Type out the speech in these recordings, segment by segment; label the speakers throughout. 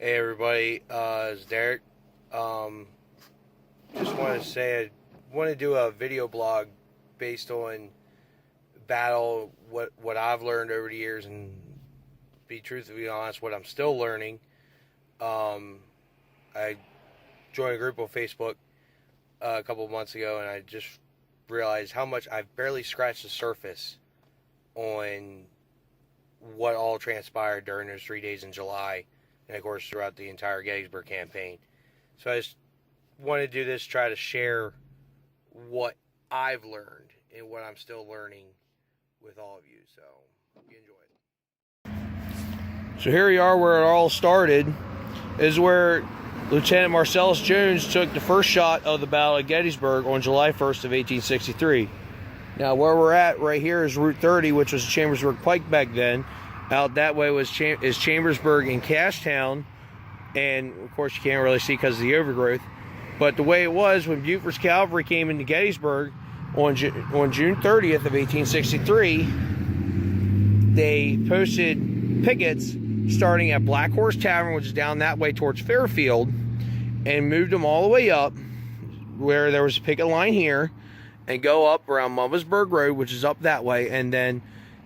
Speaker 1: Hey everybody, it's Derek. Just want to say I want to do a video blog based on battle, what I've learned over the years, and be truthfully honest, what I'm still learning. I joined a group on Facebook a couple of months ago, and I just realized how much I've barely scratched the surface on what all transpired during those 3 days in July, and of course throughout the entire Gettysburg campaign. So I just want to do this, try to share what I've learned and what I'm still learning with all of you. So hope you enjoy it. So here we are where it all started, is where Lieutenant Marcellus Jones took the first shot of the Battle of Gettysburg on July 1st of 1863. Now where we're at right here is Route 30, which was Chambersburg Pike back then. Out that way is Chambersburg and Cashtown, and of course you can't really see because of the overgrowth. But the way it was when Buford's cavalry came into Gettysburg on June 30th of 1863, they posted pickets starting at Black Horse Tavern, which is down that way towards Fairfield, and moved them all the way up where there was a picket line here, and go up around Mummersburg Road, which is up that way, and then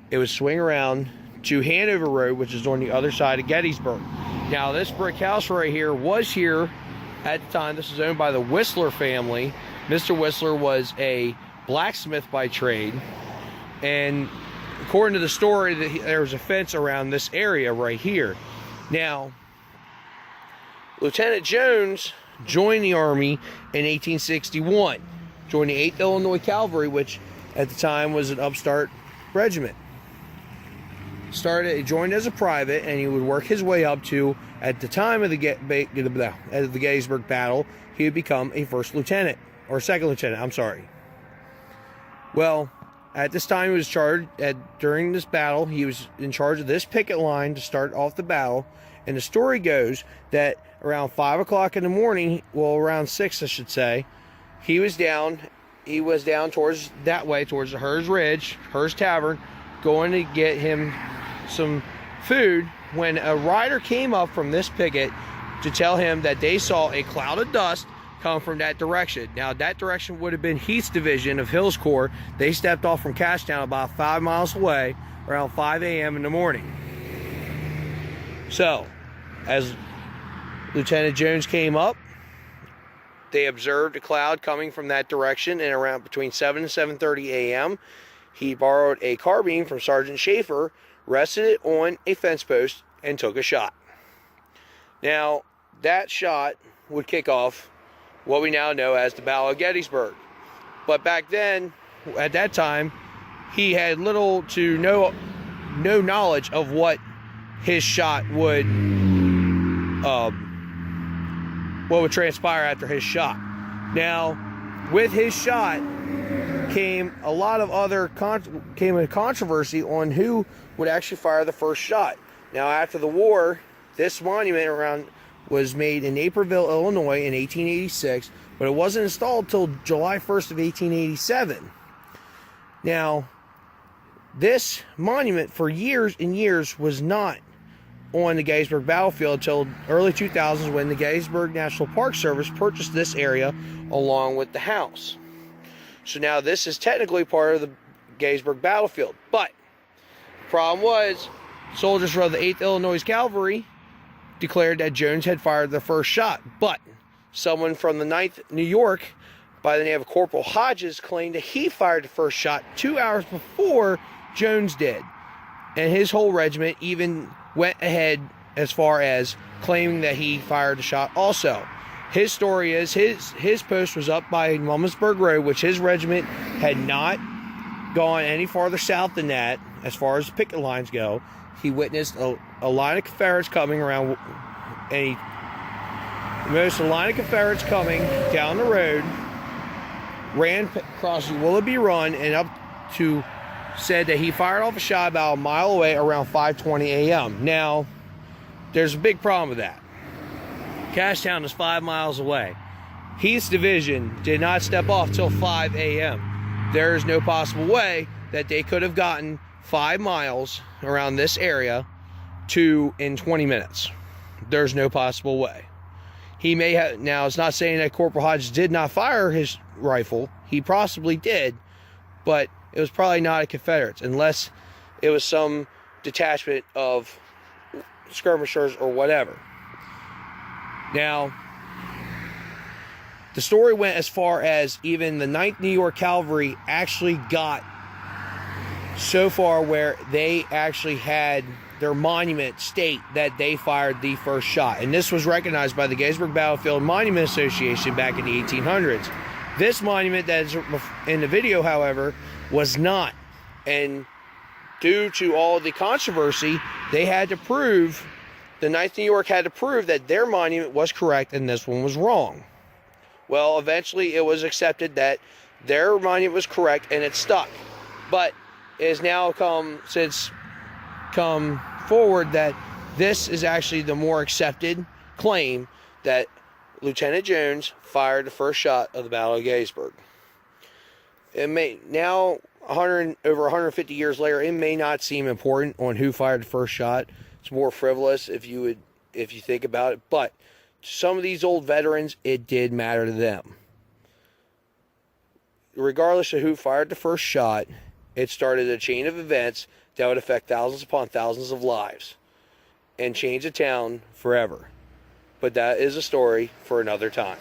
Speaker 1: it would swing around to Hanover Road, which is on the other side of Gettysburg. Now this brick house right here was here at the time. This is owned by the Whistler family. Mr. Whistler was a blacksmith by trade, and according to the story, there was a fence around this area right here. Now, Lieutenant Jones joined the Army in 1861, joined the 8th Illinois Cavalry, which at the time was an upstart regiment. He joined as a private, and he would work his way up to, at the time of the Gettysburg battle, he would become a first lieutenant, or second lieutenant, I'm sorry. Well, at this time he was charged, during this battle, he was in charge of this picket line to start off the battle, and the story goes that around 5 o'clock in the morning, well around 6 I should say, he was down towards that way, towards the Hers Ridge, Hers Tavern, going to get him some food, when a rider came up from this picket to tell him that they saw a cloud of dust come from that direction. Now that direction would have been Heath's division of Hill's Corps. They stepped off from Cashtown about 5 miles away around 5 a.m. in the morning. So as Lieutenant Jones came up, they observed a cloud coming from that direction, and around between 7 and 7:30 a.m. he borrowed a carbine from Sergeant Schaefer, rested it on a fence post, and took a shot. Now, that shot would kick off what we now know as the Battle of Gettysburg. But back then, at that time, he had little to no knowledge of what his shot would transpire after his shot. Now, with his shot came a lot of other controversy on who would actually fire the first shot. Now, after the war, this monument was made in Naperville, Illinois in 1886, but it wasn't installed till July 1st of 1887. Now, this monument for years and years was not on the Gettysburg battlefield until early 2000s, when the Gettysburg National Park Service purchased this area along with the house. So now this is technically part of the Gettysburg battlefield, but the problem was soldiers from the 8th Illinois Cavalry declared that Jones had fired the first shot, but someone from the 9th New York by the name of Corporal Hodges claimed that he fired the first shot 2 hours before Jones did, and his whole regiment even went ahead as far as claiming that he fired the shot also. His story is his post was up by Mummersburg Road, which his regiment had not gone any farther south than that as far as picket lines go. He witnessed a line of Confederates coming around, and he noticed a line of Confederates coming down the road, ran across Willoughby Run, and up to said that he fired off a shot about a mile away around 5:20 a.m. Now, there's a big problem with that. Cashtown is 5 miles away. Heath's division did not step off till 5 a.m. There is no possible way that they could have gotten 5 miles around this area in 20 minutes. there's no possible way. He may have, now it's not saying that Corporal Hodge did not fire his rifle. He possibly did, but it was probably not a Confederates, unless it was some detachment of skirmishers or whatever. Now, the story went as far as even the 9th New York Cavalry actually got so far where they actually had their monument state that they fired the first shot. And this was recognized by the Gettysburg Battlefield Monument Association back in the 1800s. This monument that is in the video, however, was not. And due to all the controversy, they had to prove, the 9th New York had to prove that their monument was correct and this one was wrong. Well, eventually it was accepted that their monument was correct and it stuck. But it has now come forward that this is actually the more accepted claim that Lieutenant Jones fired the first shot of the Battle of Gettysburg. It may now, over 150 years later, it may not seem important on who fired the first shot. It's more frivolous if you think about it. But to some of these old veterans, it did matter to them. Regardless of who fired the first shot, it started a chain of events that would affect thousands upon thousands of lives and change a town forever. But that is a story for another time.